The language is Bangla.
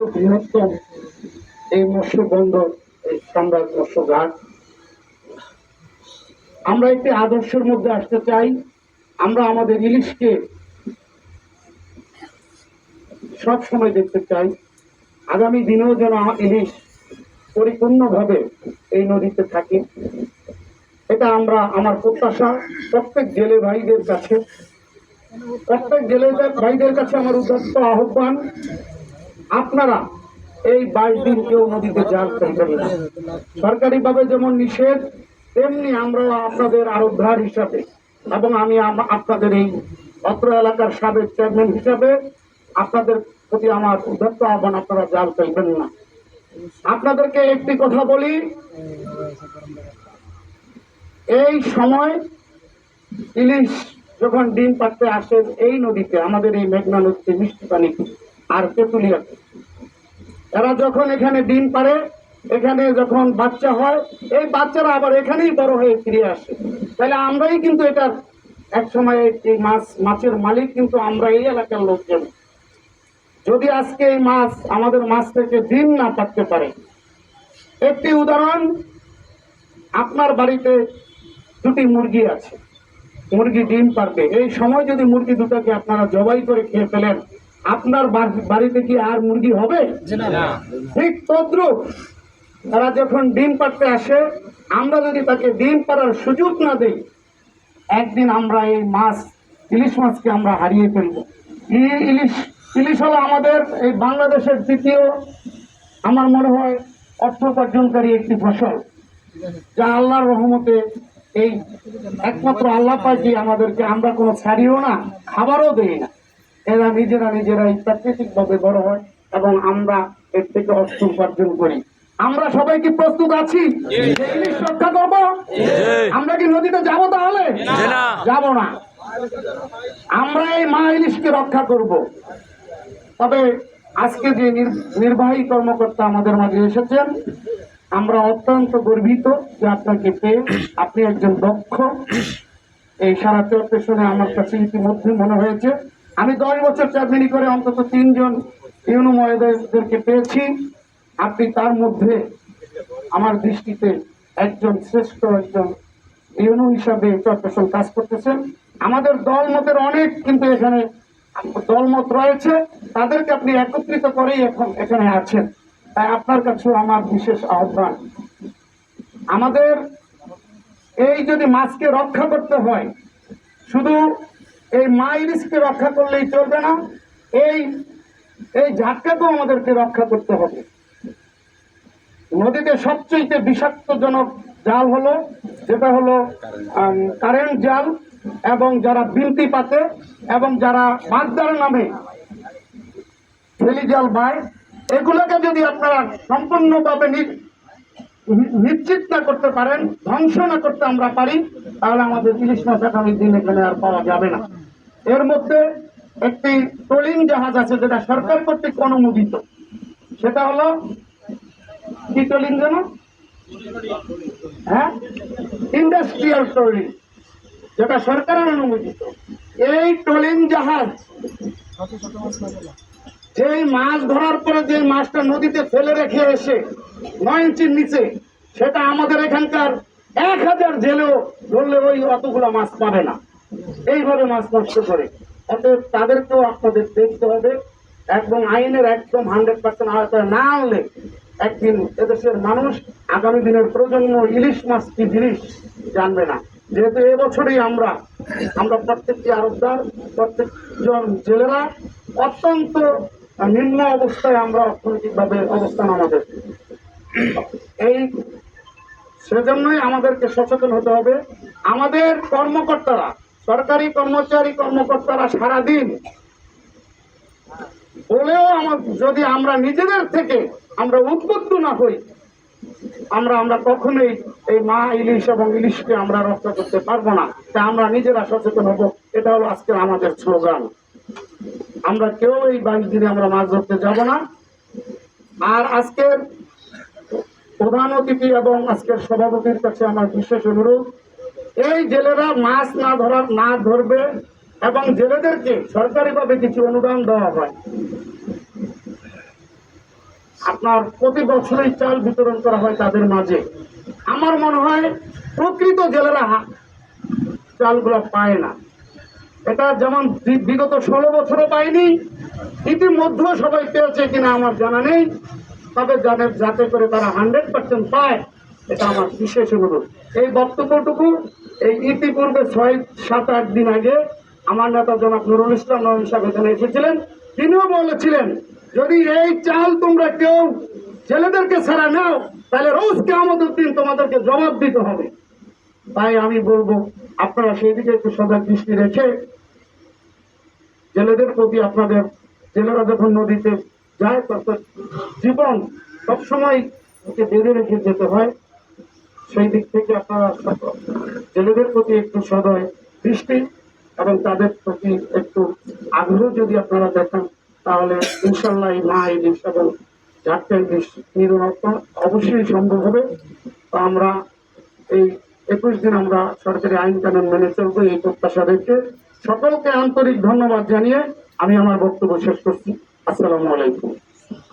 বৃহত্তম এই মৎস্য বন্দর, এই সম্রাট মৎস্য ঘাট, আমরা একটি আদর্শের মধ্যে আসতে চাই। আমরা আমাদের ইলিশকে সব সময় দেখতে চাই। আগামী দিনেও যেন ইলিশ পরিপূর্ণভাবে এই নদীতে থাকে, এটা আমার প্রত্যাশা। প্রত্যেক জেলে ভাইদের কাছে আমার উদ্যত্ত আহ্বান, আপনারা এই 22 দিন কেউ নদীতে জাল ফেলবেন না। সরকারিভাবে যেমন নিষেধ, তেমনি আমরাও আপনাদের আরোগ্যার হিসাবে এবং আমি আপনাদের এই অত্র এলাকার সাবেক চেয়ারম্যান হিসাবে আপনাদের প্রতি আমার উদ্যত্ত আহ্বান, আপনারা জাল ফেলবেন না। আপনাদেরকে একটি কথা বলি, এই সময় ইলিশ যখন ডিম পাড়তে আসে এই নদীতে, আমাদের এই মেঘনা নদীতে, মিষ্টি পানি আর তেঁতুলিয়াতে, এরা যখন এখানে ডিম পাড়ে, এখানে যখন বাচ্চা হয়, এই বাচ্চারা আবার এখানেই বড় হয়ে ফিরে আসে। তাহলে আমরাই কিন্তু এটার এক সময় এই মাছের মালিক কিন্তু আমরা, এই এলাকার লোকজন। যদি আজকে এই মাছ আমাদের মাছ থেকে ডিম না পাড়তে পারে, একটি উদাহরণ, আপনার বাড়িতে দুটি মুরগি আছে, মুরগি ডিম পারবে, এই সময় যদি মুরগি দুটাকে আপনারা জবাই করে খেয়ে ফেলেন, আপনার বাড়িতে কি আর মুরগি হবে? ঠিক তদ্রুপ তারা যখন ডিম পাড়তে আসে, আমরা যদি তাকে ডিম পাড়ার সুযোগ না দেই, একদিন আমরা এই ইলিশ মাছকে আমরা হারিয়ে ফেলবো। ইলিশ হলো আমাদের এই বাংলাদেশের তৃতীয়, আমার মনে হয়, অর্থ উপার্জনকারী একটি ফসল, যা আল্লাহর রহমতে এই একমাত্র আল্লাহ পাকি আমাদেরকে, আমরা কোনো ছাড়িও না, খাবারও দেই না। এরা নিজেরাই প্রাকৃতিক ভাবে বড় হয় এবং আমরা এর থেকে অর্থ উপার্জন করি। আমরা সবাই কি প্রস্তুত আছি ইলিশ রক্ষা করব? আমরা কি নদীতে যাবো? তাহলে যাব না। আমরা এই মা ইলিশকে রক্ষা করব। তবে আজকে যে নির্বাহী কর্মকর্তা আমাদের মাঝে এসেছেন, আমরা অত্যন্ত গর্বিত যে আপনাকে পেয়ে। আপনি একজন দক্ষ। এই সারা চরপেশনে আমার কাছে ইতিমধ্যে মনে হয়েছে, আমি 10 বছর চাকরি করে অন্তত 3 জন ইউনো মহোদয়দেরকে পেয়েছি। আপনি তার মধ্যে আমার দৃষ্টিতে একজন শ্রেষ্ঠ একজন ইউনো হিসাবে চরপেশন কাজ করতেছেন। আমাদের দলমতের অনেক কিন্তু এখানে দলমত রয়েছে, তাদেরকে আপনি একত্রিত করেই এখন এখানে আছেন। তাই আপনার কাছেও আমার বিশেষ আহ্বান, আমাদের এই যদি মাছকে রক্ষা করতে হয়, শুধু এই মা ইলিশকে রক্ষা করলেই চলবে না, এই ঝাটকাকেও আমাদেরকে রক্ষা করতে হবে। নদীতে সবচেয়ে বিষাক্তজনক জাল হলো যেটা হলো কারেন্ট জাল, এবং যারা বিনতি পাতে এবং যারা বাগদার নামে ফেলি জাল বায়, এগুলোকে যদি আপনারা সম্পূর্ণভাবে নিশ্চিত না করতে পারেন, ধ্বংস না করতে আমরা পারি, তাহলে আমাদের ইলিশ মাছ আগামী দিন এখানে আর পাওয়া যাবে না। এর মধ্যে একটি ট্রলিং জাহাজ আছে যেটা সরকার কর্তৃক অনুমোদিত, সেটা হলো কি ট্রলিং যেন? হ্যাঁ, ইন্ডাস্ট্রিয়াল ট্রলিং, যেটা সরকারের অনুমোদিত। এই ট্রলিং জাহাজ যেই মাছ ধরার পরে যে মাছটা নদীতে ফেলে রেখে এসে 9 ইঞ্চির নিচে, সেটা আমাদের এখানকার 1000 জেলেও ধরলে ওই অতগুলো মাছ পাবে না, এইভাবে মাছ নষ্ট করে। অতএব তাদেরকেও আপনাদের দেখতে হবে এবং আইনের একদম 100% আওতায় না আনলে একদিন এদেশের মানুষ, আগামী দিনের প্রজন্ম ইলিশ মাছ কি জিনিস জানবে না। যেহেতু এবছরই আমরা প্রত্যেকটি আরবদার, প্রত্যেকজন জেলেরা অত্যন্ত নিম্ন অবস্থায় আমরা অর্থনৈতিকভাবে অবস্থান আমাদের, এই সেজন্যই আমাদেরকে সচেতন হতে হবে। আমাদের কর্মকর্তারা, সরকারি কর্মকর্তারা সারাদিন বলেও যদি আমরা নিজেদের থেকে আমরা উদ্বুদ্ধ না হই, আমরা কখনোই এই মা ইলিশ এবং ইলিশকে আমরা রক্ষা করতে পারবো না। তা আমরা নিজেরা সচেতন হব, এটা হলো আজকে আমাদের স্লোগান। আমরা কেউ এই 22 দিনে আমরা মাছ ধরতে যাব না। আর আজকের প্রধান অতিথি এবং আজকের সভাপতির কাছে আমার বিশেষ অনুরোধ, এই জেলেরা মাছ না ধরবে এবং জেলেদেরকে সরকারিভাবে কিছু অনুদান দেওয়া হয়। আপনার প্রতি বছরই চাল বিতরণ করা হয় তাদের মাঝে। আমার মনে হয় প্রকৃত জেলেরা চালগুলো পায় না। এটা যেমন বিগত 16 বছরও পায়নি, ইতিমধ্যে সবাই পেয়েছে কিনা আমার জানা নেই, তবে জানে যাতে করে তারা 100% পায়, এটা আমার বিশেষ অনুরোধ। এই বক্তব্যটুকু এই ইতিপূর্বে 6-7-8 দিন আগে আমার নেতা জনাব নুরুল ইসলাম নয়ন সাহেব এখানে এসেছিলেন। তিনিও বলেছিলেন যদি এই চাল তোমরা কেউ ছেলেদেরকে ছাড়া নাও তাহলে রোজ কিয়ামতের দিন তোমাদেরকে জবাব দিতে হবে। তাই আমি বলবো আপনারা সেই দিকে একটু সজাগ দৃষ্টি রেখে জেলেদের প্রতি আপনাদের, জেলেরা যখন নদীতে যায় তখন জীবন সবসময় ওকে বেঁধে রেখে যেতে হয়, সেই দিক থেকে আপনারা জেলেদের প্রতি একটু সদয় দৃষ্টি এবং তাদের প্রতি একটু আগ্রহ যদি আপনারা দেখান তাহলে ইনশাল্লাহ এই মা ইলিশ এবং ঝাটকা ইলিশ নির্মাণ অবশ্যই সম্ভব হবে। তো আমরা এই 21 দিন আমরা সরকারি আইন কানুন মেনে চলবো, এই প্রত্যাশা রেখে সকলকে আন্তরিক ধন্যবাদ জানিয়ে আমি আমার বক্তব্য শেষ করছি। আসসালামু আলাইকুম।